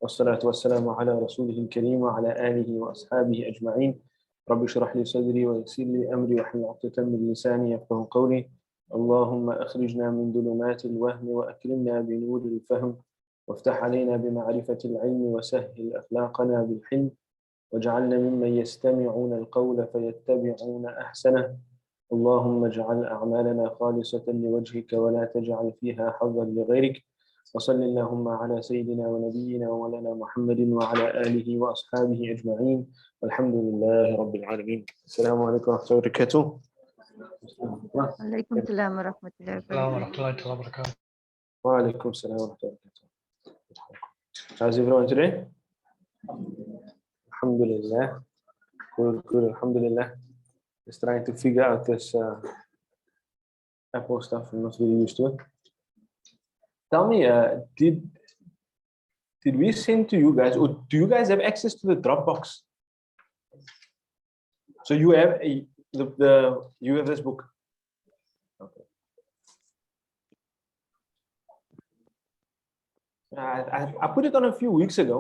والصلاة والسلام على رسوله الكريم وعلى آله وأصحابه أجمعين. رب اشرح لي صدري ويسر لي أمري واحلل عقدة من لساني يفقهوا قولي. اللهم أخرجنا من ظلمات الوهم وأكرمنا بنور الفهم وافتح علينا بمعرفة العلم وسهل أخلاقنا بالحلم واجعلنا ممن يستمعون القول فيتبعون أحسنه. اللهم اجعل أعمالنا خالصة لوجهك ولا تجعل فيها حظا لغيرك. وصل اللهم على سيدنا ونبينا ومولانا محمد وعلى آله وأصحابه أجمعين والحمد لله رب العالمين. السلام عليكم ورحمة الله وبركاته. وعليكم السلام ورحمة الله وبركاته. وعليكم السلام ورحمة الله وبركاته. How's everyone today? Alhamdulillah. Good, Alhamdulillah. Just trying to figure out this Apple stuff. I'm not really used to it. Tell me, did we send to you guys, or do you guys have access to the Dropbox? So you have you have this book. Okay. I put it on a few weeks ago,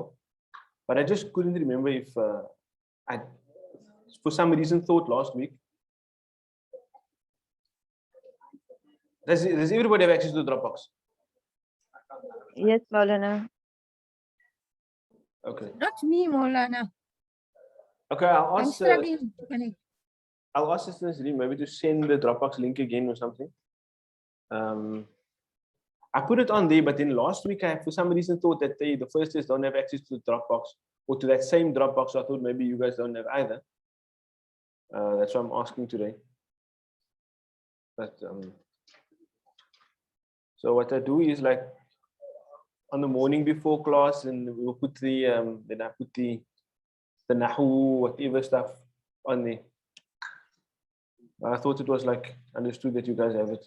but I just couldn't remember if I, for some reason, thought last week. Does everybody have access to the Dropbox? Yes, Maulana. Okay. Not me, Maulana. Okay, I'll I'm ask. struggling to connect. I'll ask Sister Nasreen maybe to send the Dropbox link again or something. I put it on there, but then last week I, for some reason, thought that the first years don't have access to the Dropbox or to that same Dropbox. So I thought maybe you guys don't have either. That's why I'm asking today. But so what I do is like on the morning before class, and we'll put the then I put the Nahu, whatever stuff on there. I thought it was like understood that you guys have it.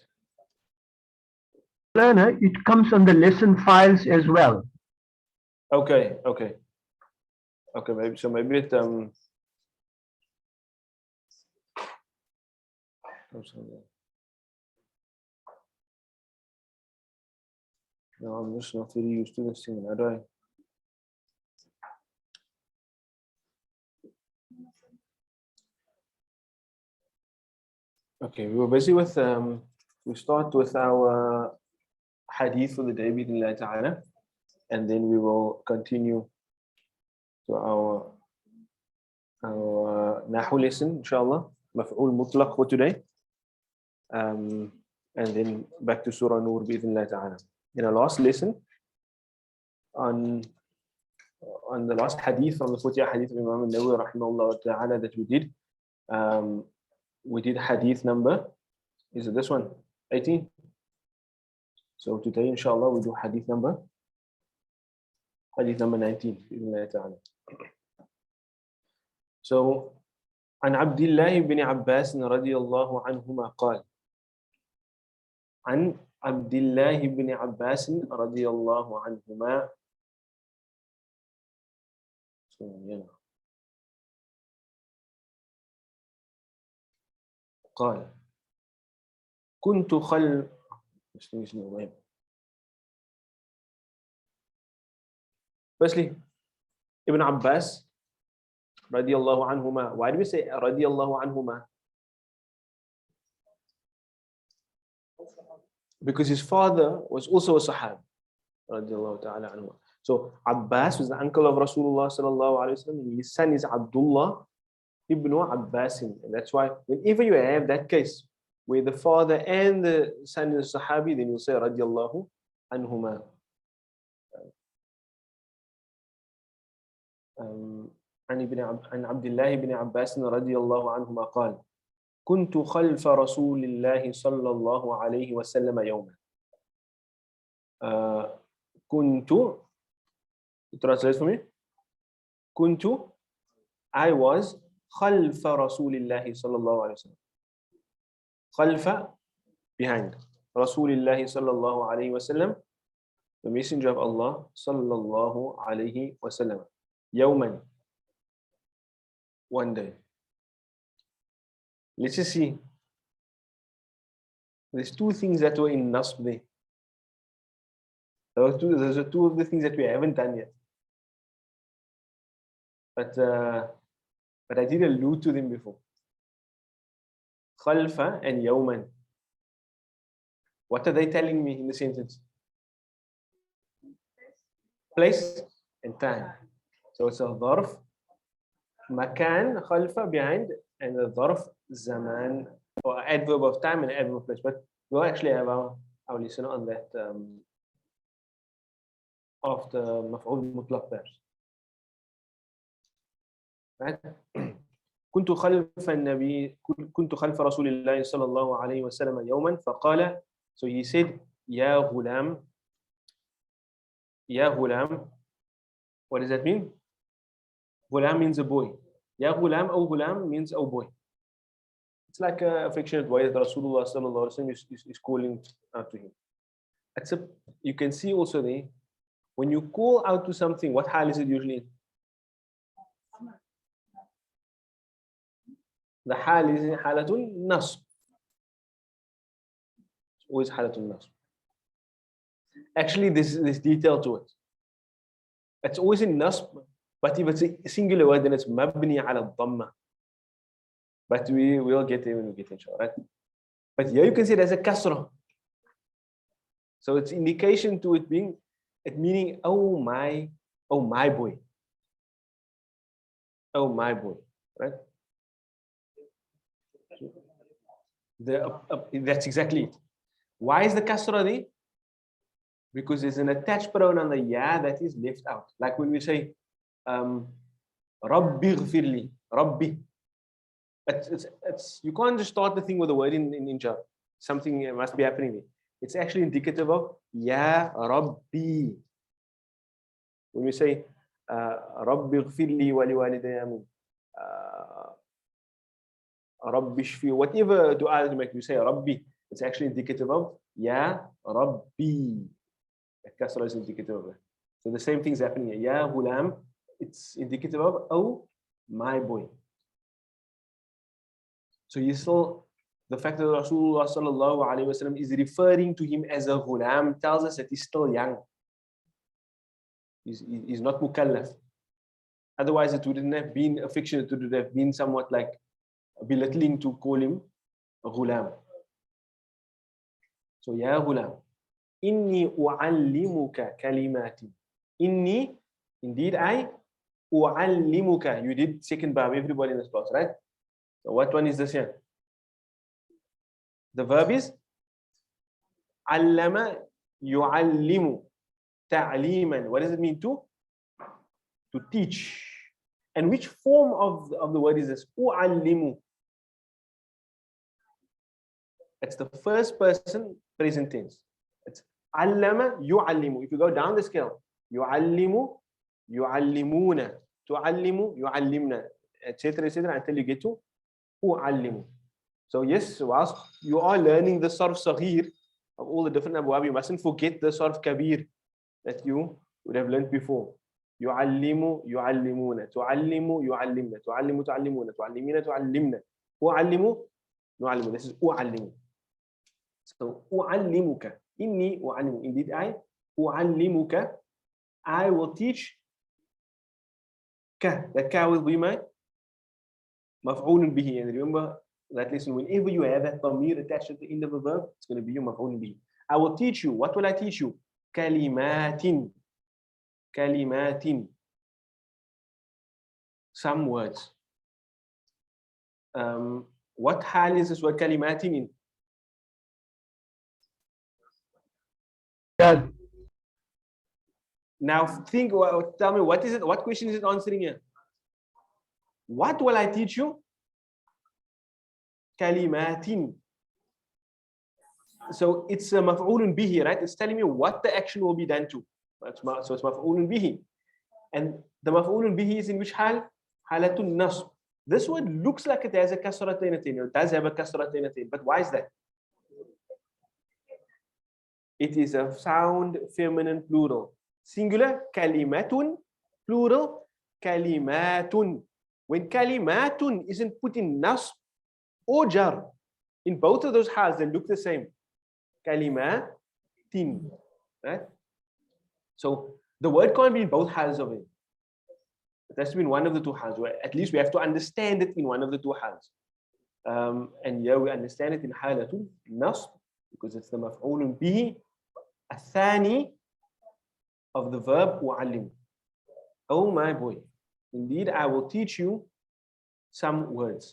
Learner, it comes on the lesson files as well. Okay. Maybe it no, I'm just not very used to this thing. How do I? Okay, we were busy with we start with our hadith for the day bi'idhnillah ta'ala, and then we will continue to our nahu lesson, inshallah, maf'ul mutlaq for today, and then back to Surah Nur bi'idhnillah ta'ala. In our last lesson, on the last hadith from the 40th hadith of Imam Nawawi rahimahullah ta'ala that we did hadith number, is it this one, 18? So today, inshallah, we do hadith number 19. So, عن عبد الله بن عباس رضي الله عنهما قال عن عبد الله بن عباس رضي الله عنهما قال كنت Firstly, Ibn Abbas radiallahu anhuma. Why do we say radiallahu anhuma? Because his father was also a Sahab radiallahu ta'ala anhu. So Abbas was the uncle of Rasulullah sallallahu alaihi wasallam. His son is Abdullah ibn Abbas, and that's why whenever you have that case where the father and the son is a Sahabi, then you say radiallahu anhuma. عن عبد الله بن عباس رضي الله عنهما قال كنت خلف رسول الله صلى الله عليه وسلم يوما. كنت translate for me. كنت, I was خلف رسول الله صلى الله عليه وسلم. خلف, behind. رسول الله صلى الله عليه وسلم, the messenger of Allah صلى الله عليه وسلم. يوما, one day. Let's just see. There's two things that were in Nasb there. Those are two of the things that we haven't done yet. but I did allude to them before. Khalfa and yawman. What are they telling me in the sentence? Place and time. So it's a dharf, makan, khalfa, behind, and the dharf, zaman, or adverb of time and adverb of place. But we'll actually have our listener on that after maf'ul mutlaq perhaps. Right? كنت خلف رسول الله صلى الله عليه وسلم يوما فقال, so he said, يا غلام, what does that mean? Ghulam means a boy. Ya ghulam or ghulam means a boy. It's like a affectionate boy that Rasulullah sallallahu alaihi wasallam is calling out to him. You can see also there, when you call out to something, what hal is it usually in? The hal is halatul nasb. It's always halatul nasb. Actually, this detail to it. It's always in nasb, but if it's a singular word, then it's mabni ala dhamma. But we will get there when we get inshallah, right? But here you can see there's a kasrah. So it's indication to it meaning, oh my boy. Oh my boy, right? That's exactly it. Why is the kasrah there? Because there's an attached pronoun on the ya that is left out. Like when we say, Rabbi ghfirli, Rabbi. You can't just start the thing with a word in jar. Something must be happening there. It's actually indicative of Ya Rabbi. When we say, Rabbi ghfirli wali walidayya, Rabbi shfi, whatever dua you make, you say Rabbi, it's actually indicative of Ya Rabbi. Kasra is indicative of that. So the same thing is happening here. Ya Ghulam, it's indicative of, oh, my boy. So you saw the fact that Rasulullah sallallahu alaihi wasallam is referring to him as a Ghulam tells us that he's still young. He's not mukallaf. Otherwise, it wouldn't have been affectionate, it would have been somewhat like belittling to call him a Ghulam. So, Ya Ghulam. Inni u'allimuka kalimati. Inni, indeed I, u'allimuka. You did second bab, everybody in this class, right? So what one is this here? The verb is allama yu'allimu ta'liman. What does it mean to? To teach. And which form of the word is this? U'allimu. It's the first person present tense. It's allama yu'allimu. If you go down the scale, yu'allimu, yu'allimuna, tu'allimu, yu'allimna, etc., until you get to u'allimu. So yes, whilst you are learning the sarf saghir of all the different abwab, you mustn't forget the sarf kabir that you would have learned before. Yu'allimu, yu'allimuna, tu'allimu, yu'allimna, tu'allimu, tu'allimuna, tu'allimina, tu'allimna, u'allimu, nu'allimu. This is u'allimu. So u'allimuka. Inni u'allimu. Indeed I, u'allimuka, I will teach ka. That ka will be my maf'ulun bihi. And remember that lesson, whenever you have that dhamir attached at the end of a verb, it's going to be your maf'ulun bihi. I will teach you. What will I teach you? Kalimatin. Kalimatin. Some words. What hal is this word kalimatin in? Yeah. Now tell me, what is it? What question is it answering here? What will I teach you? Kalimatin. So it's a maf'ulun bihi, right? It's telling me what the action will be done to. So it's maf'ulun bihi. And the maf'ulun bihi is in which hal? Halatun nasb. This word looks like it has a kasratain at the end. It does have a kasratain at the end. But why is that? It is a sound feminine plural. Singular, kalimatun. Plural, kalimatun. When kalimatun isn't put in nasb or jar, in both of those hals, they look the same. Kalimatin. Right? So the word can't be in both hals of it. It has to be in one of the two hals. At least we have to understand it in one of the two hals. And here we understand it in halatul nasb because it's the maf'ulun bihi athani of the verb u'allim. Oh my boy, indeed I will teach you some words.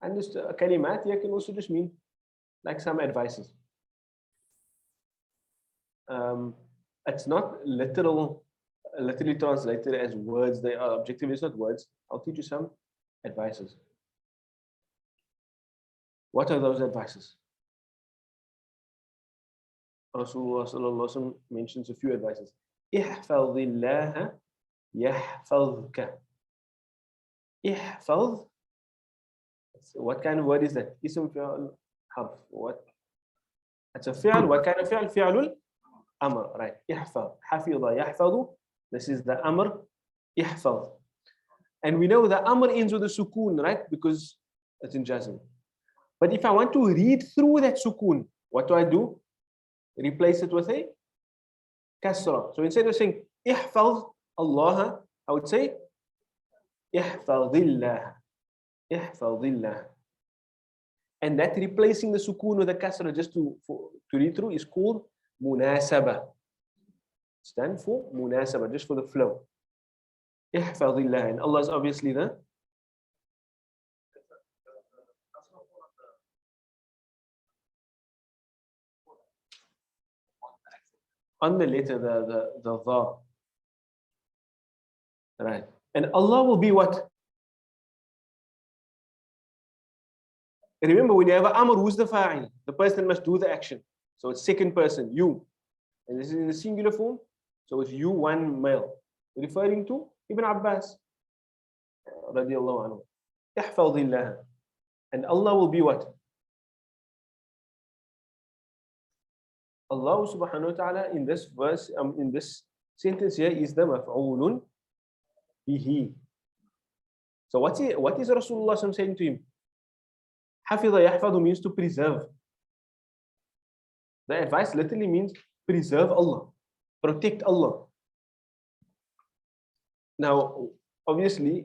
And this kalimat here can also just mean like some advices. It's not literally translated as words. They are objective, it's not words. I'll teach you some advices. What are those advices? Rasulullah sallallahu alaihi wasallam mentions a few advices. Ihfadhillaha yahfadhka. Ihfadh. What kind of word is that? Ism fi'al harf. What? It's a fi'al. What kind of fi'al? Fi'alul amr. Right. Ihfadh. Hafidha yahfadhu. This is the amr. Ihfadh. And we know the amr ends with a sukoon, right? Because it's in jazm. But if I want to read through that sukoon, what do? Replace it with a kasra. So instead of saying ihfadh Allah, I would say ihfadhillah. Ihfadhillah. And that replacing the sukoon with a kasra just to read through is called munasaba. Stand for munasaba, just for the flow. Ihfadhillah. And Allah is obviously the on the letter, the dha. Right. And Allah will be what? Remember, when you have an amr, who's the fa'il? The person must do the action. So it's second person, you. And this is in the singular form. So it's you, one male. Referring to Ibn Abbas. Radiallahu anhu. Ihfadhillah. And Allah will be what? Allah subhanahu wa ta'ala in this verse, in this sentence here is the maf'ulun bihi. So what is Rasulullah saying to him? Hafidha yahfadhu means to preserve. The advice literally means preserve Allah, protect Allah. Now, obviously,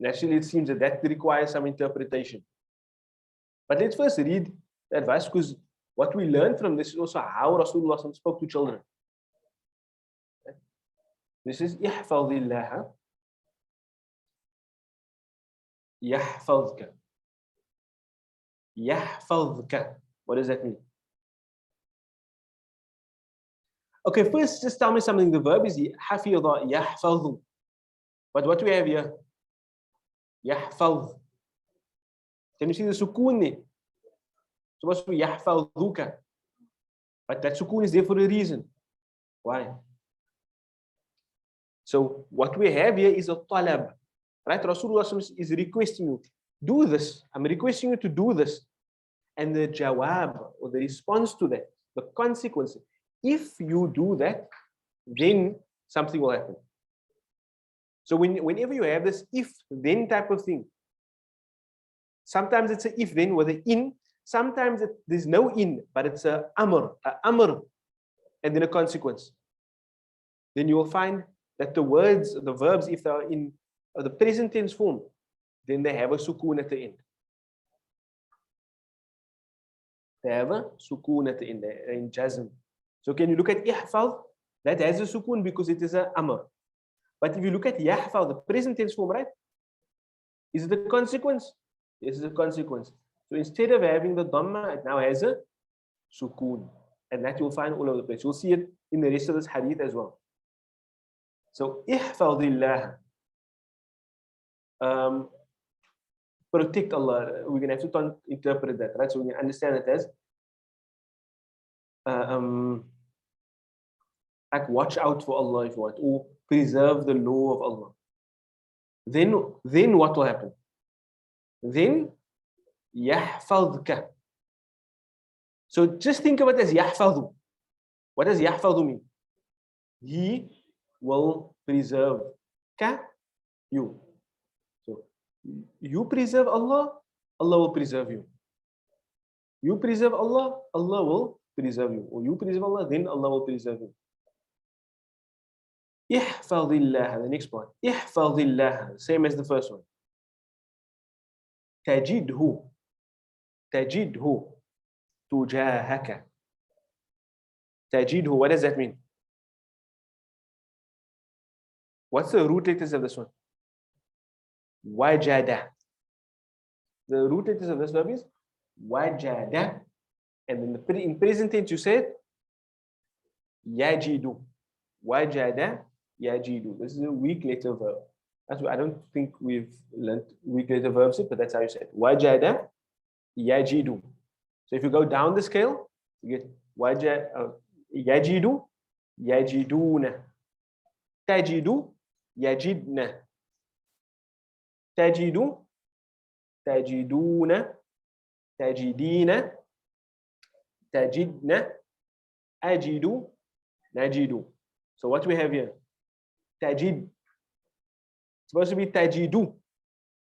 naturally it seems that requires some interpretation. But let's first read the advice, because what we learn from this is also how Rasulullah spoke to children. This is ihfadhillaha yahfadhka. Yahfadhka. What does that mean? Okay, first just tell me something. The verb is hafidha yahfadhu. But what do we have here? Yahfadh. Can you see the sukoon there? Supposed to be yahfadhuka. But that sukoon is there for a reason. Why? So what we have here is a talab. Right? Rasulullah is requesting you, do this. I'm requesting you to do this. And the jawab, or the response to that, the consequence, if you do that, then something will happen. So whenever you have this if-then type of thing, sometimes it's an if-then with an in, sometimes there's no in, but it's a amr, and then a consequence. Then you will find that the words, the verbs, if they are in the present tense form, then they have a sukoon at the end. They have a sukoon at the end, they're in jazm. So can you look at ihfadh? That has a sukoon because it is a amr. But if you look at yahfadh, the present tense form, right? Is it a consequence? Yes, it's a consequence. So instead of having the dhamma, it now has a sukoon. And that you'll find all over the place. You'll see it in the rest of this hadith as well. So ihfadhillah. Protect Allah. We're going to have to interpret that, right? So we can understand it as like watch out for Allah if you want, or preserve the law of Allah. Then what will happen? Then yahfadhka. So just think of it as yahfadhu. What does yahfadhu mean? He will preserve you. So you preserve Allah, Allah will preserve you. You preserve Allah, Allah will preserve you. Or you preserve Allah, then Allah will preserve you. Ihfadillah, the next part. Ihfadillah, same as the first one. Tajidhu. Tajidhu. Tujahaka. Tajidhu, what does that mean? What's the root letters of this one? Wajada. The root letters of this verb is wajada. And in present tense you said yajidu. Wajada yajidu. This is a weak letter verb. That's why I don't think we've learned weak letter verbs, but that's how you say it. Wajada yajidu. So if you go down the scale, you get yajidu, yajiduna. Tajidu, yajidna. Tajidu, tajiduna. Tajidina, tajidna. Ajidu, najidu. So what we have here? Tajid. It's supposed to be tajidu.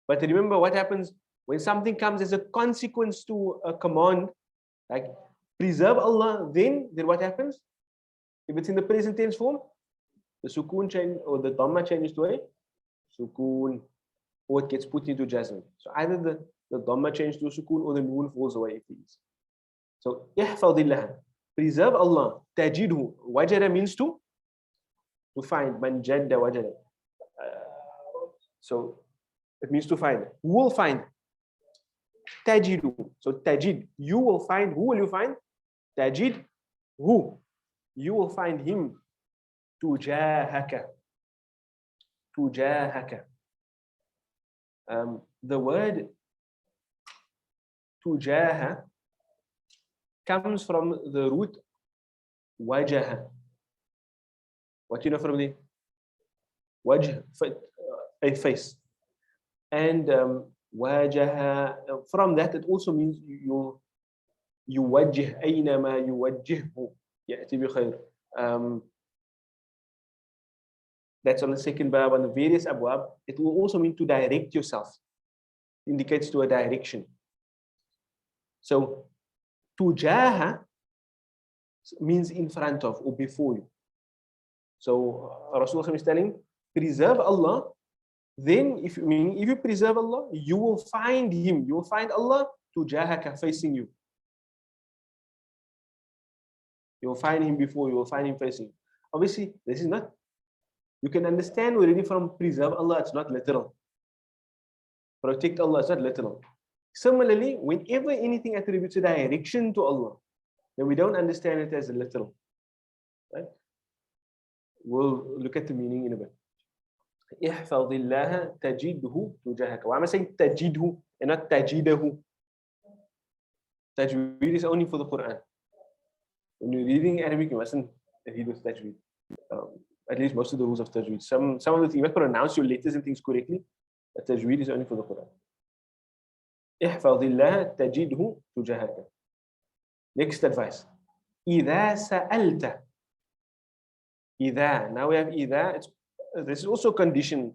But remember what happens when something comes as a consequence to a command, like preserve Allah, then what happens? If it's in the present tense form, the sukoon change or the dhamma changes to a sukoon, or it gets put into jazm. So either the dhamma changes to sukoon or the noon falls away, please. So ihfadillah, preserve Allah. Tajidhu, wajada means to find. Man jadda wajada. So it means to find. Who will find? Tajidu. So tajid, you will find. Who will you find? Tajid, who? You will find him. Tujahaka. Tujahaka. The word tujaha comes from the root wajaha. What do you know from the wajh, a face, and wajaha, from that it also means you wajh aynama yuwajjihhu ya'ti bi khair. That's on the second bab. On the various abwab, it will also mean to direct yourself. Indicates to a direction. So tujaha means in front of or before you. So Rasulullah is telling, preserve Allah. Then if you preserve Allah, you will find him. You will find Allah tujahaka, facing you. You will find him before you will find him facing you. Obviously, this is not. You can understand already from preserve Allah, it's not literal. Protect Allah, it's not literal. Similarly, whenever anything attributes a direction to Allah, then we don't understand it as literal. Right? We'll look at the meaning in a bit. Ihfadillah tajidhu tujahaka. Why am I saying tajidhu and not tajidahu? Tajweed is only for the Quran. When you're reading Arabic, you mustn't read with tajweed. At least most of the rules of tajweed. Some of the things, you must pronounce your letters and things correctly. But tajweed is only for the Quran. Ihfadillah tajidhu tujahaka. Next advice. إذا سألت. إذا. Now we have إذا. This is also a condition.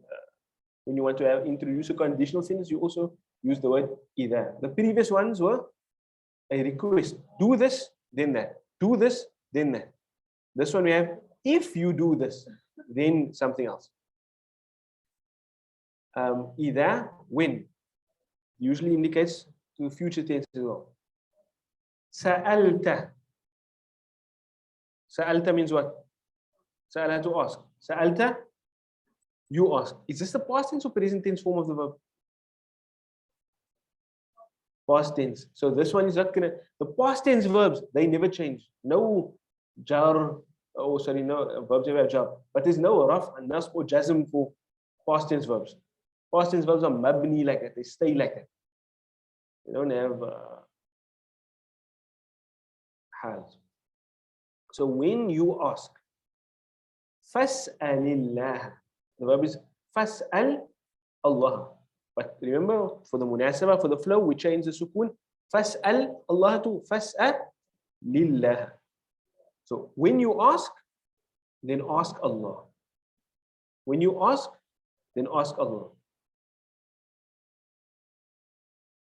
When you want to introduce a conditional sentence, you also use the word إذا. The previous ones were a request. Do this, then that. Do this, then that. This one we have, if you do this, then something else. Either, when, usually indicates to future tense as well. Sa'alta. Sa'alta means what? Sa'ala, to ask. Sa'alta, you ask. Is this the past tense or present tense form of the verb? Past tense. So this one is not gonna, the past tense verbs, they never change. No jar, no verbs ever have jar. But there's no raf and nasb or jazm for past tense verbs. Past tense verbs are mabni like that, they stay like that. They don't have hals. So when you ask, fas'alillah, the verb is fas'al Allah. But remember, for the munasaba, for the flow, we change the sukoon. Fas'al Allah to fas'al lillah. So when you ask, then ask Allah. When you ask, then ask Allah.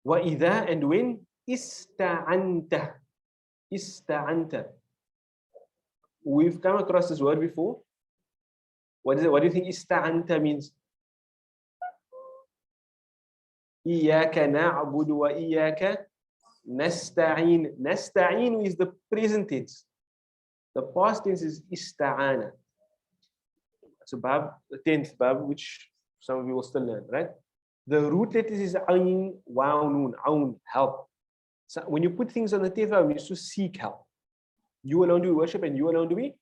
Wa idha, and when ista'anta. Ista'anta. We've come across this word before. What is it? What do you think ista'anta means? Iyaka na'budu wa iyaka nasta'in. Nasta'in is the present tense. The past tense is ista'ana. It's a bab, the 10th bab, which some of you will still learn, right? The root letters is ayn, waw, noon, aun, help. So when you put things on the tefah, we used to seek help. You alone do we worship, and you alone do we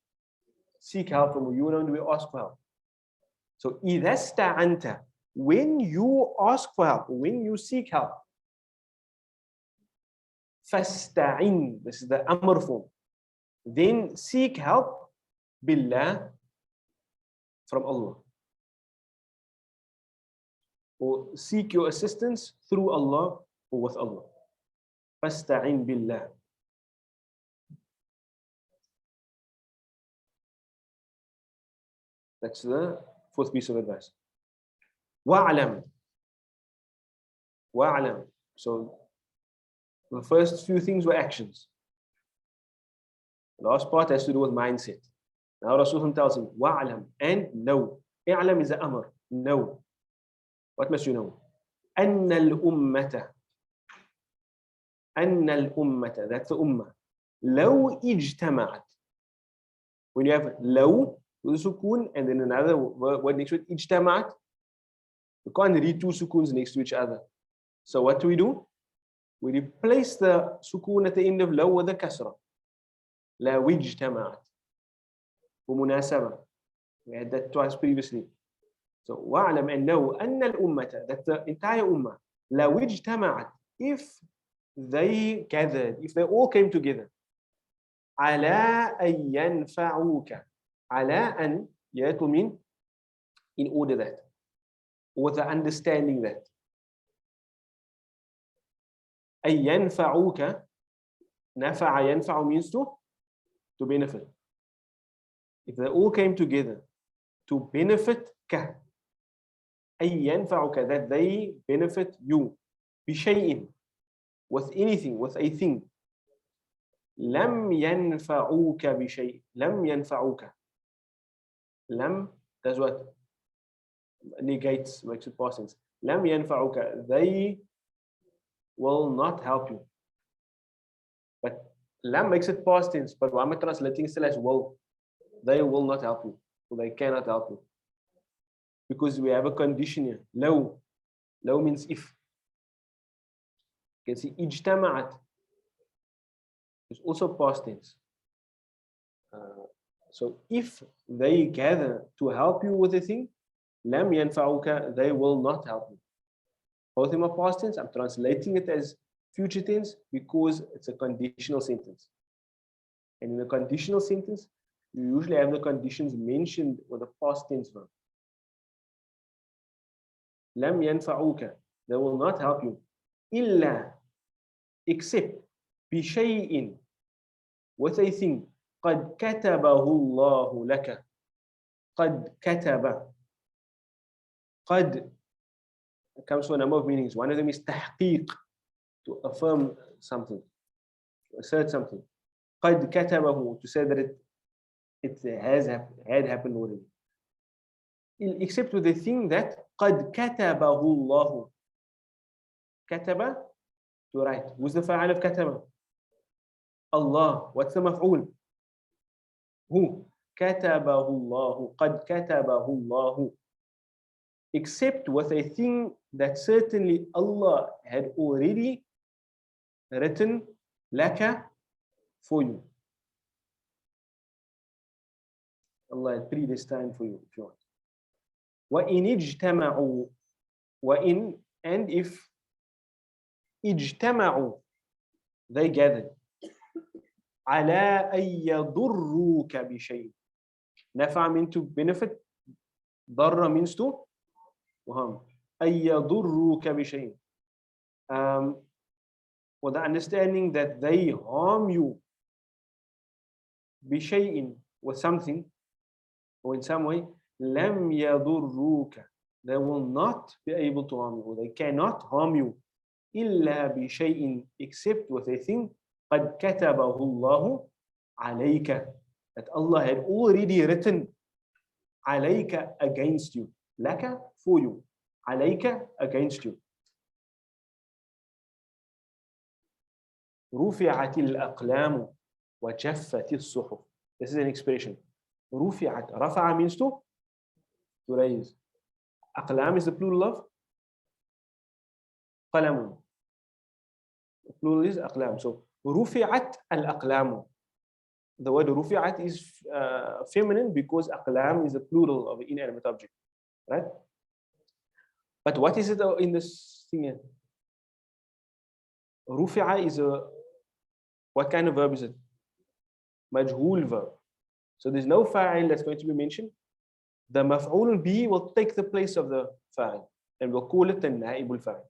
seek help from you alone do we ask for help. So idha sta'anta, when you ask for help, when you seek help, fasta'in, this is the amr form, then seek help billah, from Allah, or seek your assistance through Allah or with Allah. Fasta'in billah. That's the fourth piece of advice. Wa'alam. Wa'alam. So the first few things were actions. The last part has to do with mindset. Now Rasulullah tells him, wa'alam, and know. I'lam is the amr. Know. What must you know? Anna al-ummata. Anna al-ummata. That's the ummah. Law ijtama'at. When you have law with a sukoon and then another word next to it, ijtama'at, you can't read two sukoons next to each other. So what do? We replace the sukoon at the end of law with a kasra. La ijtama'at. ومناسبة. We had that twice previously. So wa'alam, and know أن الأمة, that the entire ummah, لو اجتمعت, if they gathered, if they all came together, على أن ينفعوك, على أن, yeah, to mean in order that, with the understanding that, أن ينفعوك, نفع ينفع means to benefit. If they all came together to benefit ka, أن ينفعك, that they benefit you, بشيء, with anything, with a thing, لم ينفعوك بشيء, لم ينفعوك, لم does what? Negates, makes it past tense. لم ينفعوك, they will not help you. But lam makes it past tense, but why am I translating still as will? They will not help you, so they cannot help you. Because we have a condition here. Law. Law means if. You can see ijtama'at is also past tense. So if they gather to help you with a thing, lam yanfa'uka, they will not help you. Both of them are past tense. I'm translating it as future tense because it's a conditional sentence. And in a conditional sentence, you usually have the conditions mentioned with a past tense verb. Lam yanfa'uka, they will not help you. Illa, except bishay'in, with a thing. قد كتبه الله لك. قد كتب. قد comes to a number of meanings. One of them is tahqiq, to affirm something, to assert something. قد كتبه, to say that it had happened already. Except with the thing that قد كتبه الله. كتب, to write. Who's the fa'al of كتب? Allah. What's the maf'ul? Who? كتبه الله. قد كتبه الله. Except with a thing that certainly Allah had already written laka, for you. Allah had predestined for you, if you want. وَإِنِ اجْتَمَعُوا, وَإِن, and if اجْتَمَعُوا, they gathered, عَلَىٰ أَن يَضُرُّوكَ بِشَيْءٍ. Nafa means to benefit, darra means to harm. أَن يَضُرُّوكَ بِشَيْءٍ. With the understanding that they harm you, بِشَيْءٍ, with something, or in some way, لَمْ يَضُرُّوكَ, they will not be able to harm you, or they cannot harm you, إِلَّا بِشَيْءٍ, except with a thing, قَدْ كَتَبَهُ اللَّهُ عَلَيْكَ, that Allah had already written, عليك against you. لك for you. عليك against you. رفعت الأقلام وجفت الصحف. This is an expression. رفعت. رفع means to raise. أقلام is the plural of قلم. The plural is أقلام. So رفعت الأقلام. The word رفعت is feminine because أقلام is the plural of an inanimate object, right? But what is it in this thing here? رفع is a, what kind of verb is it? مجهول verb. So there's no fa'il that's going to be mentioned. The maf'ul bihi will take the place of the fa'il and we'll call it the na'ibul fa'il.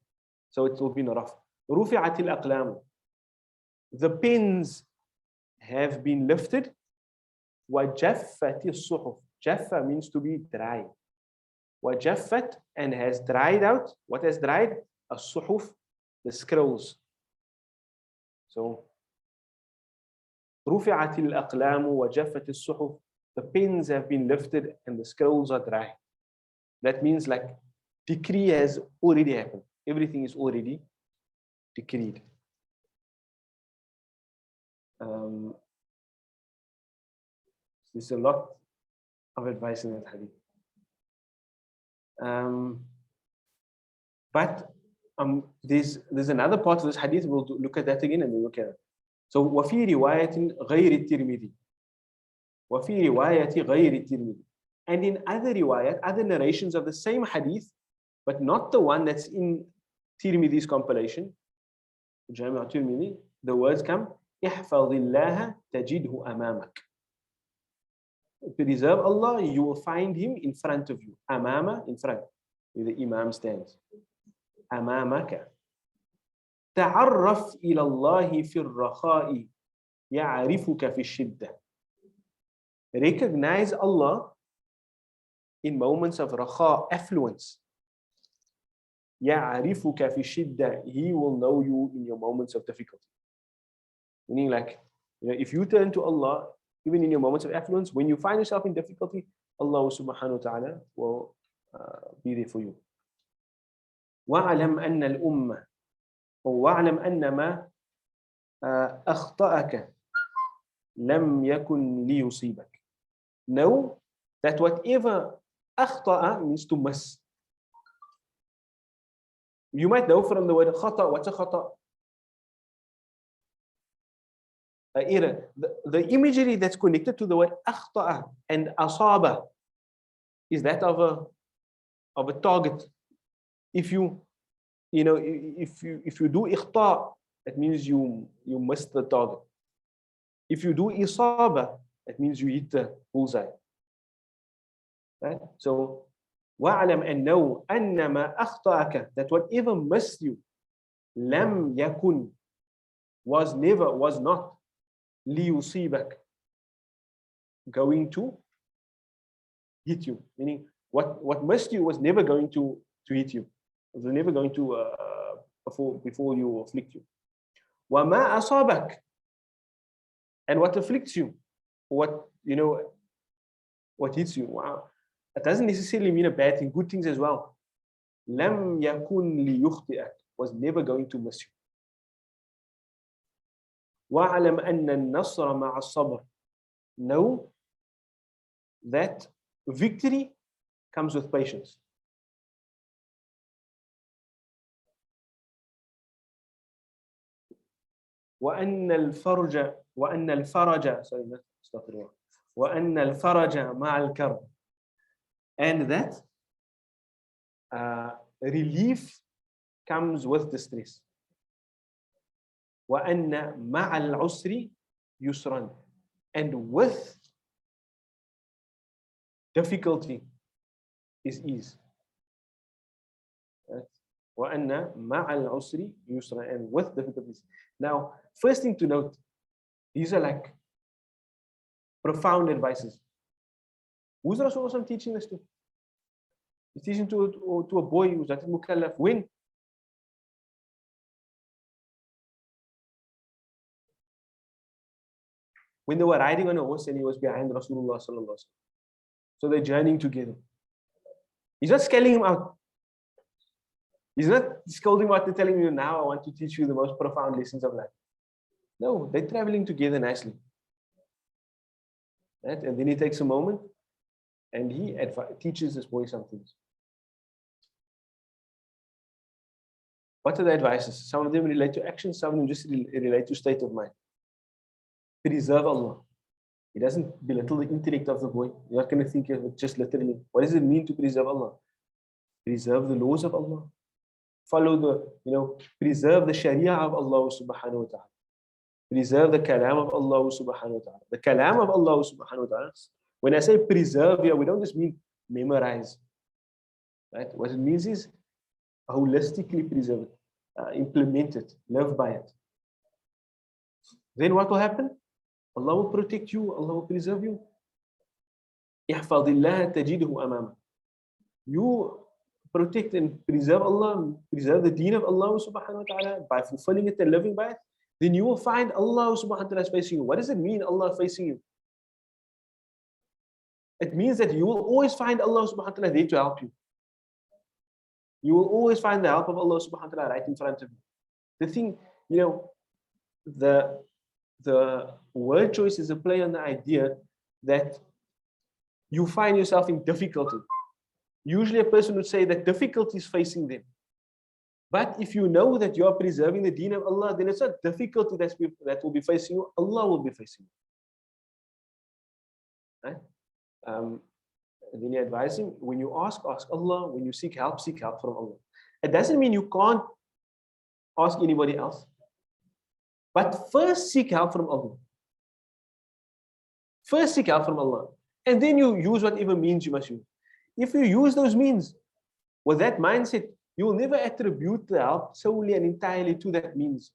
So it will be naraf. رفعت الأقلام. The pens have been lifted. وجفت الصحف. Jaffa means to be dry. وجفت and has dried out. What has dried? الصحف, the scrolls. So رفعت الأقلام وجفت الصحف. The pens have been lifted and the scrolls are dry. That means like decree has already happened. Everything is already decreed. There's a lot of advice in that hadith. But there's another part of this hadith. We'll look at that again and we'll look at it. So وفي رواية غير الترمذي. وفي رواية غير الترمذي. And in other riwayat, other narrations of the same hadith, but not the one that's in Tirmidhi's compilation, Jami' Tirmidhi, the words come, احفظ الله تجده أمامك. Preserve Allah, you will find him in front of you. Amama, in front, where the Imam stands. أمامك. تعرف إلى الله في الرخاء يعرفك في الشدة. Recognize Allah in moments of rakha, affluence. يعرفك في الشدة. He will know you in your moments of difficulty. Meaning like, if you turn to Allah, even in your moments of affluence, when you find yourself in difficulty, Allah subhanahu wa ta'ala will be there for you. وَاعْلَمْ أَنَّ الْأُمَّةِ وَاعْلَمْ أَنَّ مَا أَخْطَأَكَ لَمْ يَكُنْ لِيُصِيبَكَ. Know that whatever أخطأ means to miss. You might know from the word khata. What's a khata? Error. The imagery that's connected to the word akhta'a and asaba is that of a target. If you do ikhta, that means you missed the target. If you do isaba, that means you hit the bullseye. Right? So wa'alam and know annama akhta'aka, that whatever missed you, lam yakun, was never, was not, liyusibak, going to hit you. Meaning what missed you was never going to hit you. It was never going to before you afflict you. وَمَا أَصَابَكَ, and what afflicts you, what hits you. Wow. It doesn't necessarily mean a bad thing, good things as well. لَمْ يَكُنْ لِيُخْطِئَكَ, was never going to miss you. وَاعْلَمْ أَنَّ النَّصْرَ مَعَ الصَّبْرِ, know that victory comes with patience. وأن الفرج مع الكرب, and that relief comes with distress. وأن مع العسر يسرا, and with difficulty is ease. وأن مع العسر يسرا, and with difficulties. Now, first thing to note, these are like profound advices. Who's Rasulullah teaching this to? He's teaching to a boy who's not mukallaf. When? When they were riding on a horse and he was behind Rasulullah sallallahu alaihi wasallam. So they're journeying together. He's not scaling him out. He's not scolding him out and telling you, now I want to teach you the most profound lessons of life. No, they're traveling together nicely. Right? And then he takes a moment and he teaches this boy some things. What are the advices? Some of them relate to action, some of them just relate to state of mind. Preserve Allah. He doesn't belittle the intellect of the boy. You're not going to think of it just literally. What does it mean to preserve Allah? Preserve the laws of Allah. Follow the, preserve the Sharia of Allah subhanahu wa ta'ala. Preserve the kalam of Allah subhanahu wa ta'ala. The kalam of Allah subhanahu wa ta'ala. When I say preserve here, we don't just mean memorize. Right? What it means is holistically preserve it, implement it, live by it. Then what will happen? Allah will protect you, Allah will preserve you. احفظ الله تجده أمامك. You protect and preserve Allah, preserve the deen of Allah subhanahu wa ta'ala by fulfilling it and living by it, then you will find Allah subhanahu wa ta'ala facing you. What does it mean, Allah facing you? It means that you will always find Allah subhanahu wa ta'ala there to help you. You will always find the help of Allah subhanahu wa ta'ala right in front of you. The thing, the word choice is a play on the idea that you find yourself in difficulty. Usually a person would say that difficulty is facing them. But if you know that you are preserving the deen of Allah, then it's not difficulty that will be facing you, Allah will be facing you. Right? And then you advise him, when you ask Allah. When you seek help from Allah. It doesn't mean you can't ask anybody else. But first seek help from Allah. First seek help from Allah. And then you use whatever means you must use. If you use those means with that mindset, you will never attribute the help solely and entirely to that means.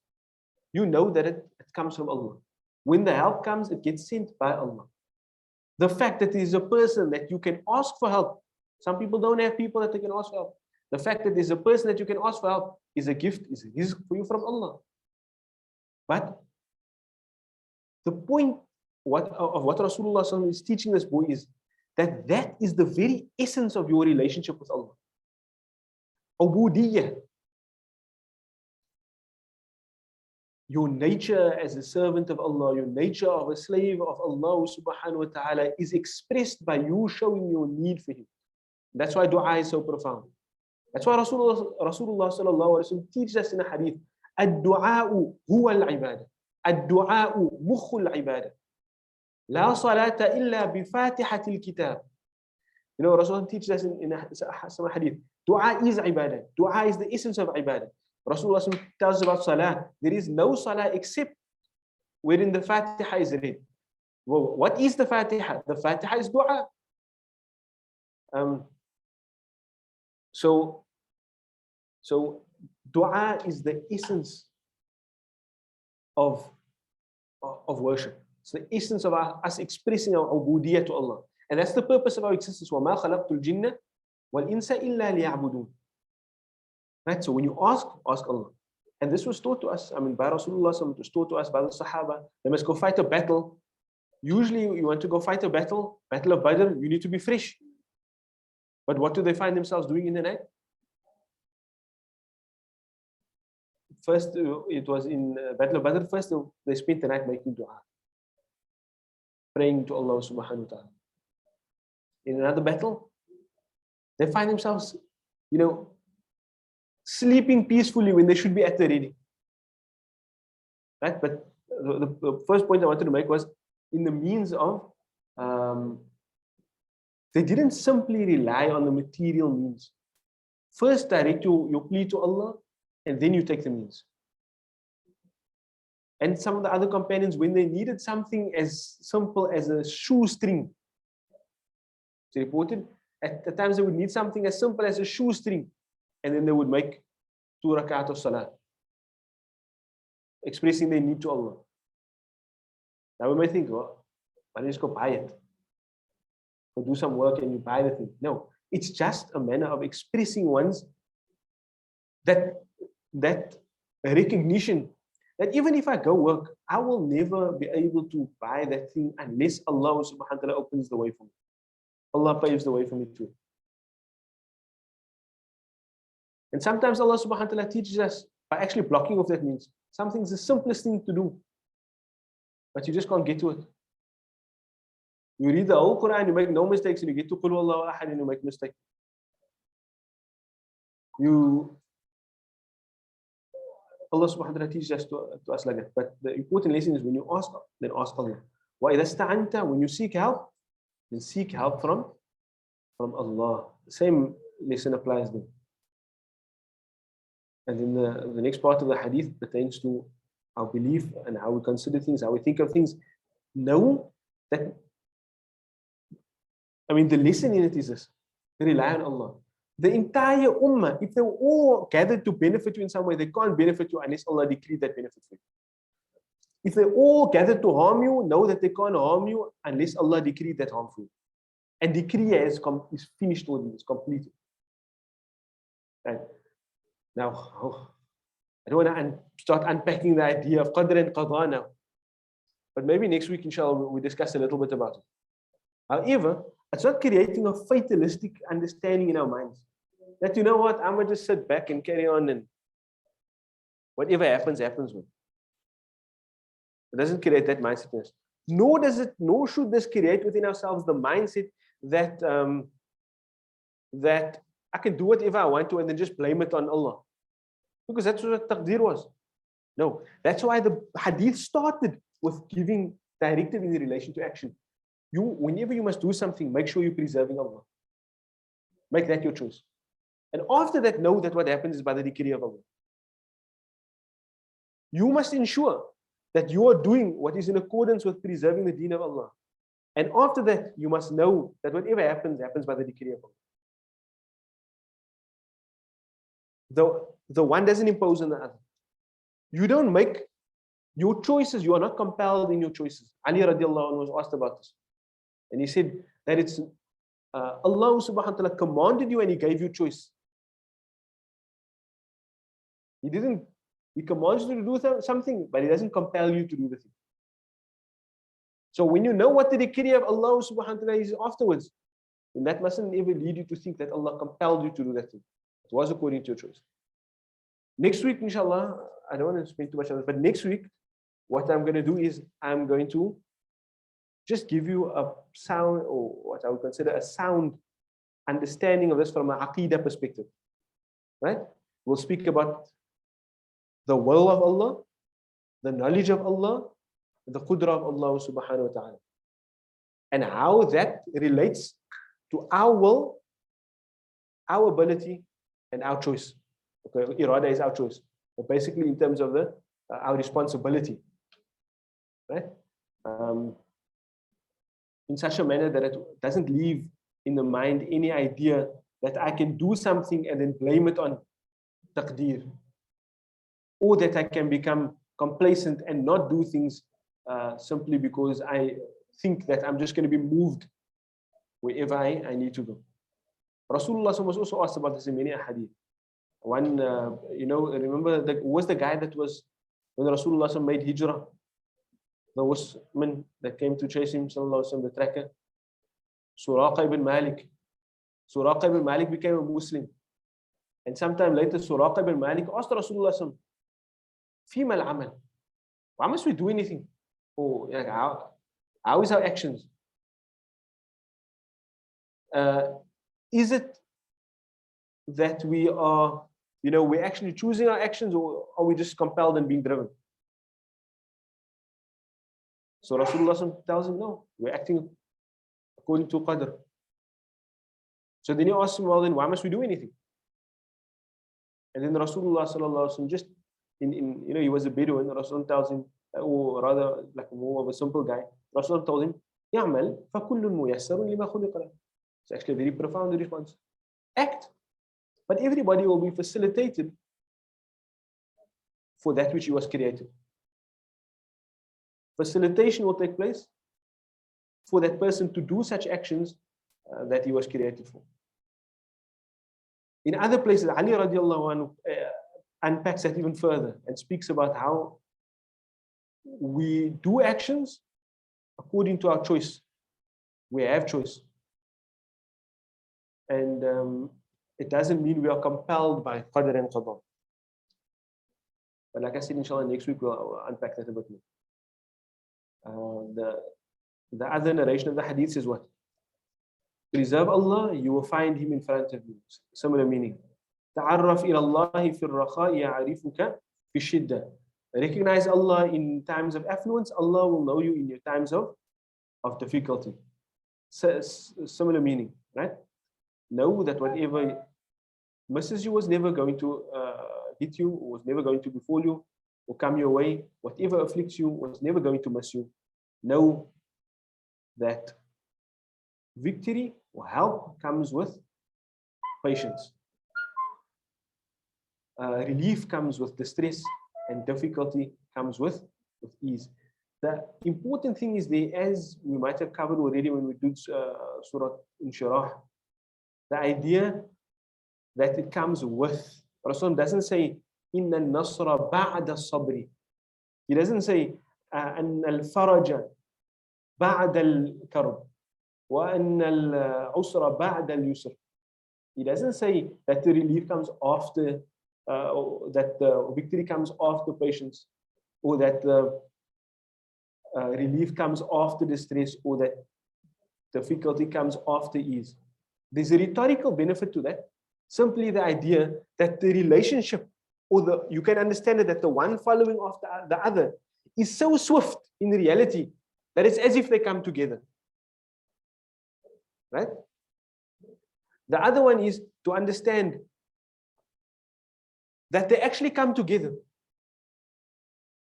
You know that it comes from Allah. When the help comes, it gets sent by Allah. The fact that there is a person that you can ask for help. Some people don't have people that they can ask for help. The fact that there's a person that you can ask for help is a gift, is a rizq for you from Allah. But the point of what Rasulullah is teaching this boy is that is the very essence of your relationship with Allah. Ubudiyyah. Your nature as a servant of Allah, your nature of a slave of Allah subhanahu wa ta'ala is expressed by you showing your need for Him. That's why dua is so profound. That's why Rasulullah sallallahu alaihi wasallam teaches us in a hadith, ad-du'a'u huwa al-ibadah. Ad-du'a'u mukhu al-ibadah. La salata illa bi fatihatil kitab. Rasulullah teaches us in some hadith, dua is ibadah. Dua is the essence of ibadah. Rasulullah tells us about salah. There is no salah except wherein the Fatiha is read. Well, what is the Fatiha? The Fatiha is dua. So dua is the essence of worship. It's the essence of us expressing our ubudiyyah to Allah. And that's the purpose of our existence. وَمَا خَلَقْتُ الْجِنَّ وَالْإِنسَ إِلَّا لِيَعْبُدُونَ. Right? So when you ask Allah. And this was taught to us, by Rasulullah, it was taught to us by the Sahaba. They must go fight a battle. Usually you want to go fight a battle of Badr, you need to be fresh. But what do they find themselves doing in the night? First, it was in Battle of Badr, first they spent the night making dua. Praying to Allah subhanahu wa ta'ala. In another battle, they find themselves, sleeping peacefully when they should be at the ready. Right? But the first point I wanted to make was in the means of, they didn't simply rely on the material means. First direct your plea to Allah, and then you take the means. And some of the other companions, when they needed something as simple as a shoestring, it's reported, at times they would need something as simple as a shoestring, and then they would make 2 rakat of salah, expressing their need to Allah. Now we may think, why don't you just go buy it? Or do some work and you buy the thing. No, it's just a manner of expressing one's that recognition that even if I go work, I will never be able to buy that thing unless Allah subhanahu wa ta'ala opens the way for me. Allah paves the way for me too. And sometimes Allah subhanahu wa ta'ala teaches us by actually blocking off that means. Something's the simplest thing to do, but you just can't get to it. You read the whole Quran, you make no mistakes, and you get to Qul Huwallahu Ahad and you make mistake. Allah subhanahu wa ta'ala teaches us to us like that. But the important lesson is when you ask, then ask Allah. وَإِذَا اسْتَعَنْتَ, when you seek help, then seek help from Allah. The same lesson applies then. And then the next part of the hadith pertains to our belief and how we consider things, how we think of things. Know that, the lesson in it is this: rely on Allah. The entire ummah, if they were all gathered to benefit you in some way, they can't benefit you unless Allah decreed that benefit for you. If they all gathered to harm you, know that they can't harm you unless Allah decreed that harm for you. And decree is finished already, it's completed. Right? Now, I don't want to start unpacking the idea of qadr and qadha now. But maybe next week, inshallah, we discuss a little bit about it. However, it's not creating a fatalistic understanding in our minds. That, you know what, I'm going to just sit back and carry on and whatever happens, happens. It doesn't create that mindset. Nor should this create within ourselves the mindset that that I can do whatever I want to and then just blame it on Allah. Because that's what taqdeer was. No, that's why the hadith started with giving directive in relation to action. Whenever you must do something, make sure you're preserving Allah. Make that your choice. And after that, know that what happens is by the decree of Allah. You must ensure that you are doing what is in accordance with preserving the deen of Allah. And after that, you must know that whatever happens, happens by the decree of Allah. The one doesn't impose on the other. You don't make your choices, you are not compelled in your choices. Ali radiallahu anhu was asked about this. And he said that it's Allah subhanahu wa ta'ala commanded you and He gave you choice. He commands you to do something, but He doesn't compel you to do the thing. So when you know what the decree of Allah subhanahu wa ta'ala is afterwards, then that mustn't ever lead you to think that Allah compelled you to do that thing. It was according to your choice. Next week, inshallah, I don't want to spend too much on this, but next week, what I'm going to do is I'm going to just give you a sound, or what I would consider a sound understanding of this from an aqeedah perspective. Right? We'll speak about the will of Allah, the knowledge of Allah, the qudra of Allah subhanahu wa ta'ala. And how that relates to our will, our ability, and our choice. Okay, irada is our choice. But basically in terms of our responsibility. Right? In such a manner that it doesn't leave in the mind any idea that I can do something and then blame it on taqdeer, or that I can become complacent and not do things simply because I think that I'm just going to be moved wherever I need to go. Rasulullah was also asked about this in many ahadith. One, remember, who was the guy that was, when Rasulullah made hijrah, the horseman that came to chase him, the tracker, Suraqa ibn Malik. Suraqa ibn Malik became a Muslim. And sometime later, Suraqa ibn Malik asked Rasulullah, Fima al-amal, why must we do anything? Oh, how is our actions? Is it that we are, we're actually choosing our actions, or are we just compelled and being driven? So Rasulullah tells him, no, we're acting according to qadr. So then he asks him, well, then why must we do anything? And then Rasulullah just, he was a Bedouin. Rasulullah tells him, or rather, like more of a simple guy, Rasulullah told him, يَعْمَلْ فَكُلٌّ مُيَسَّرٌ لِمَا خُلِقَ لَهُ. It's actually a very profound response. Act, but everybody will be facilitated for that which he was created. Facilitation will take place for that person to do such actions that he was created for. In other places, Ali radiallahu anhu unpacks that even further and speaks about how we do actions according to our choice. We have choice. And it doesn't mean we are compelled by qadr and qadar. But like I said, inshallah, next week we'll unpack that a bit more. The other narration of the hadith is what? Preserve Allah, you will find Him in front of you. Similar meaning. تعرف إلى الله في الرخاء يعرفك في الشدة. Recognize Allah in times of affluence, Allah will know you in your times of difficulty. Similar meaning, right? Know that whatever misses you was never going to hit you, was never going to befall you, or come your way. Whatever afflicts you was never going to miss you. Know that victory or help comes with patience. Relief comes with distress, and difficulty comes with ease. The important thing is there, as we might have covered already when we did Surah Inshirah, the idea that it comes with. Rasul doesn't say, Inna nasra ba'da sabri. He doesn't say, An al-faraja ba'da al-karb, wa an al-usra ba'da al-yusr. He doesn't say that the relief comes after, that the victory comes after patience, or that the relief comes after distress, or that difficulty comes after ease. There's a rhetorical benefit to that. Simply the idea that the relationship, or you can understand it, that the one following after the other is so swift in reality that it's as if they come together. Right? The other one is to understand that they actually come together.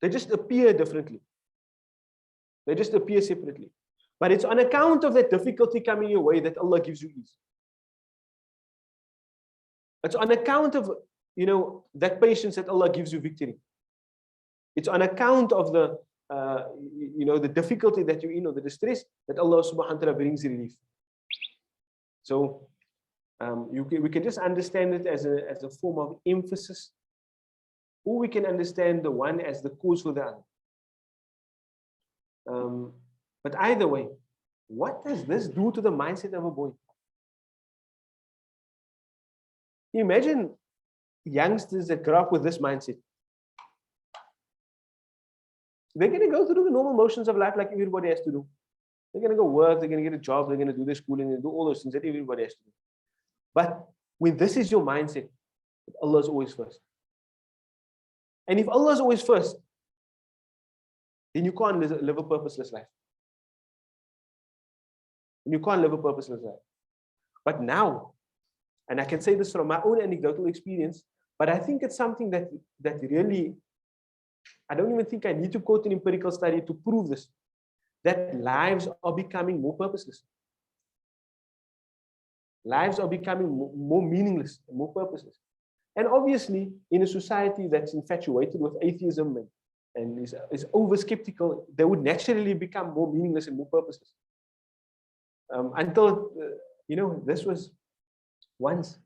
They just appear differently. They just appear separately. But it's on account of that difficulty coming your way that Allah gives you ease. It's on account of, that patience that Allah gives you victory. It's on account of the, the difficulty that you're in, or the distress, that Allah subhanahu wa ta'ala brings relief. So we can just understand it as a form of emphasis, or we can understand the one as the cause for the other. But either way, what does this do to the mindset of a boy? Imagine youngsters that grow up with this mindset. They're going to go through the normal motions of life like everybody has to do. They're going to go work, they're going to get a job, they're going to do their schooling, and do all those things that everybody has to do. But when this is your mindset, Allah is always first. And if Allah is always first, then you can't live a purposeless life. You can't live a purposeless life. But now, and I can say this from my own anecdotal experience, but I think it's something that really, I don't even think I need to quote an empirical study to prove this, that lives are becoming more purposeless. Lives are becoming more meaningless and more purposeless. And obviously, in a society that's infatuated with atheism and is over-skeptical, they would naturally become more meaningless and more purposeless. Until, this was once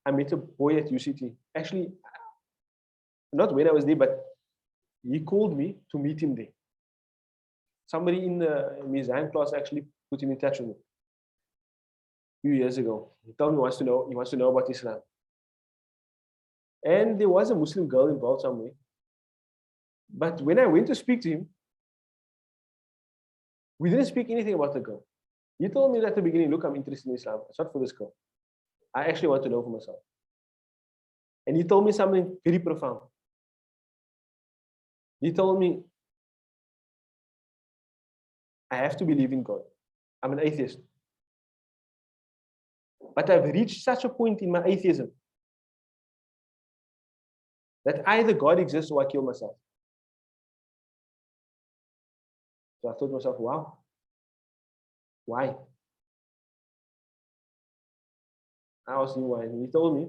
I met a boy at UCT. Actually, not when I was there, but he called me to meet him there. Somebody in the Mizan class actually put him in touch with me a few years ago. He told me he wants to know about Islam. And there was a Muslim girl involved somewhere. But when I went to speak to him, we didn't speak anything about the girl. He told me at the beginning, look, I'm interested in Islam. It's not for this girl. I actually want to know for myself. And he told me something very profound. He told me, I have to believe in God. I'm an atheist. But I've reached such a point in my atheism that either God exists or I kill myself. So I thought to myself, wow, why? I asked him why, and he told me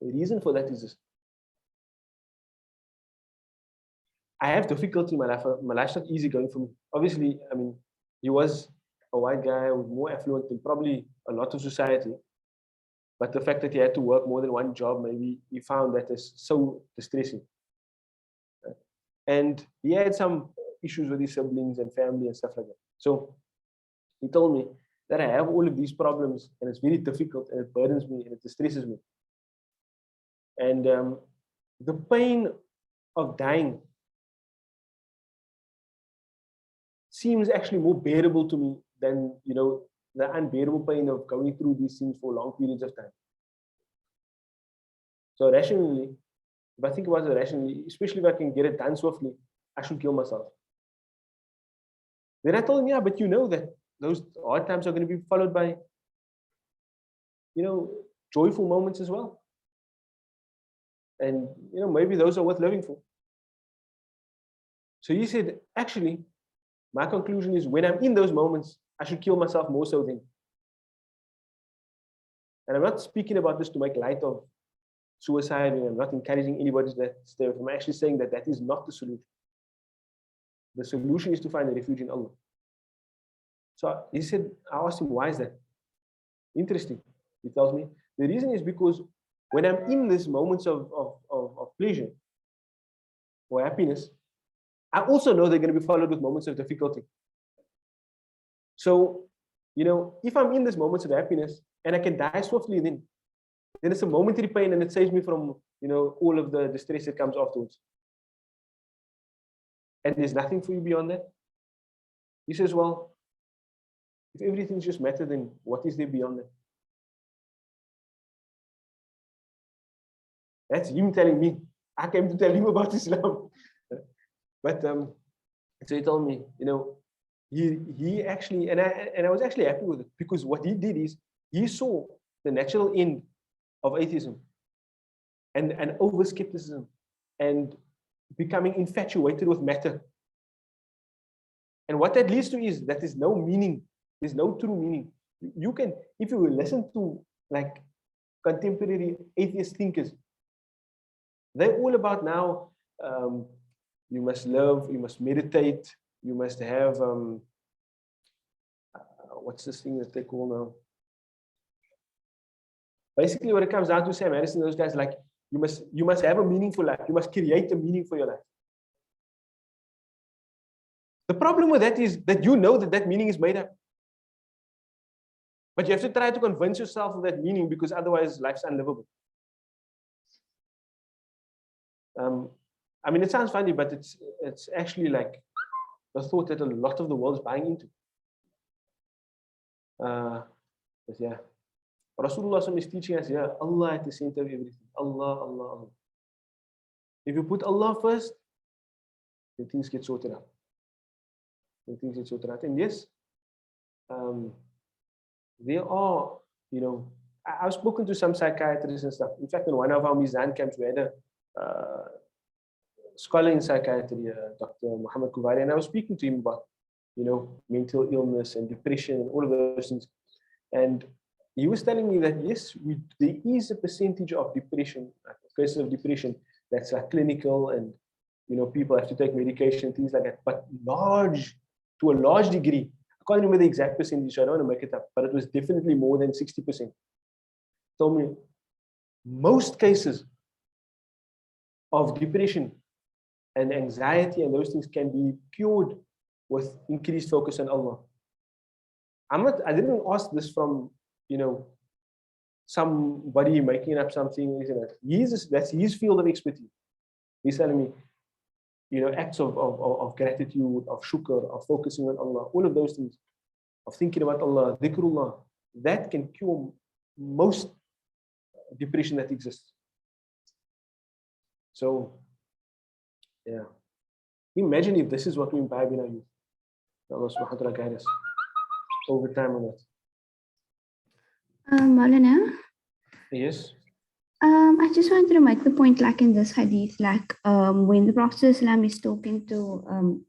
the reason for that is this. I have difficulty in my life. My life's not easy going for me. Obviously, he was a white guy with more affluent than probably a lot of society. But the fact that he had to work more than one job, maybe he found that is so distressing. And he had some issues with his siblings and family and stuff like that. So he told me that I have all of these problems and it's very difficult and it burdens me and it distresses me. And the pain of dying seems actually more bearable to me than, the unbearable pain of going through these things for long periods of time. So rationally, if I think about it rationally, especially if I can get it done swiftly, I should kill myself. Then I told him, yeah, but you know that those hard times are going to be followed by, joyful moments as well. And, maybe those are worth living for. So he said, actually, my conclusion is when I'm in those moments, I should kill myself more so then. And I'm not speaking about this to make light of suicide, and I'm not encouraging anybody to stay. I'm actually saying that that is not the solution. The solution is to find a refuge in Allah. So he said, I asked him, why is that? Interesting. He tells me, the reason is because when I'm in these moments of pleasure or happiness, I also know they're going to be followed with moments of difficulty. So, if I'm in these moments of happiness and I can die swiftly, then it's a momentary pain and it saves me from, all of the distress that comes afterwards. And there's nothing for you beyond that. He says, well, if everything's just matter, then what is there beyond that? That's him telling me. I came to tell him about Islam. But so he told me, he actually, and I was actually happy with it, because what he did is he saw the natural end of atheism and over skepticism and becoming infatuated with matter. And what that leads to is that there's no meaning. There's no true meaning. You can, if you listen to like contemporary atheist thinkers, they're all about now, you must love, you must meditate, you must have, what's this thing that they call now? Basically, what it comes down to, Sam Harrison, those guys, like, you must have a meaningful life. You must create a meaning for your life. The problem with that is that you know that that meaning is made up. But you have to try to convince yourself of that meaning, because otherwise life's unlivable. I mean, it sounds funny, but it's actually like the thought that a lot of the world is buying into. But yeah, Rasulullah is teaching us, yeah, Allah at the center of everything. Allah, Allah, Allah. If you put Allah first, then things get sorted out. And yes, there are, I've spoken to some psychiatrists and stuff. In fact, in one of our Mizan camps, we had a scholar in psychiatry, Dr. Muhammad Kuvari, and I was speaking to him about, mental illness and depression and all of those things. And he was telling me that, yes, there is a percentage of depression, cases of depression, that's like clinical, and, people have to take medication, things like that. But to a large degree, I can't remember the exact percentage, so I don't want to make it up, but it was definitely more than 60%. Told me most cases of depression and anxiety and those things can be cured with increased focus on Allah. I didn't ask this from, somebody making up something. That's his field of expertise. He's telling me, acts of gratitude, of shukr, of focusing on Allah, all of those things, of thinking about Allah, dhikrullah, that can cure most depression that exists. So, yeah. Imagine if this is what we imbibe in our youth. Allah subhanahu wa ta'ala guide us over time on that. Maulana? Yes. I just wanted to make the point, like in this hadith, like when the Prophet ﷺ is talking to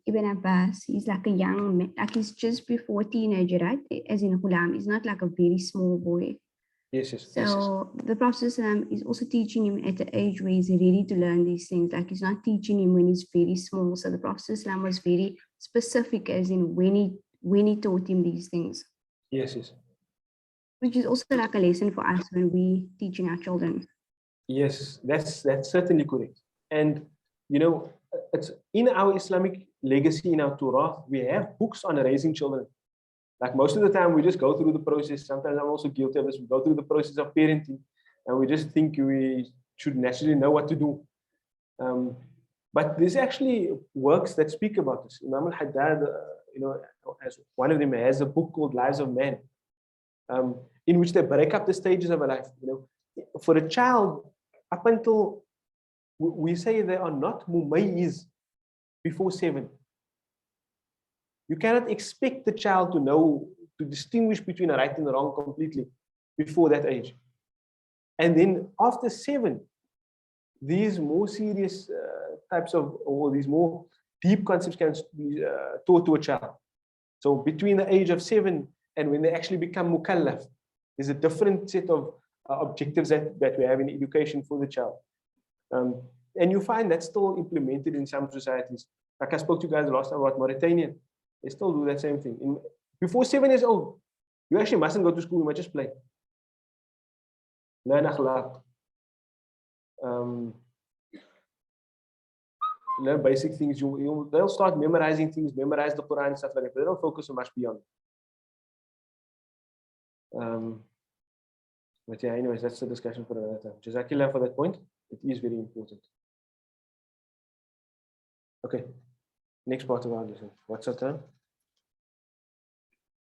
Ibn Abbas, he's like a young man, like he's just before teenager, right? As in Ghulam, he's not like a very small boy. Yes. So the Prophet ﷺ is also teaching him at the age where he's ready to learn these things. Like he's not teaching him when he's very small. So the Prophet ﷺ was very specific, as in when he taught him these things. Yes. Which is also like a lesson for us when we teaching our children. Yes, that's certainly correct. And it's in our Islamic legacy, in our Torah, we have books on raising children. Like most of the time, we just go through the process. Sometimes I'm also guilty of this. We go through the process of parenting, and we just think we should naturally know what to do. But there's actually works that speak about this. Imam al-Haddad, as one of them, has a book called Lives of Man, in which they break up the stages of a life. For a child, up until we say they are not mumayyiz before 7. You cannot expect the child to distinguish between a right and a wrong completely before that age. And then after 7, these more serious types of, or these more deep concepts can be taught to a child. So between the age of 7 and when they actually become mukallaf, there's a different set of objectives that we have in education for the child. And you find that's still implemented in some societies. Like I spoke to you guys last time about Mauritania. They still do that same thing. Before 7 years old, you actually mustn't go to school, you must just play. Learn akhlaq. Learn basic things. They'll start memorizing things, memorize the Quran and stuff like that, but they don't focus so much beyond. But yeah, anyways, that's the discussion for another time. Jazakallah for that point. It is very important. Okay, next part of our lesson. What's our time?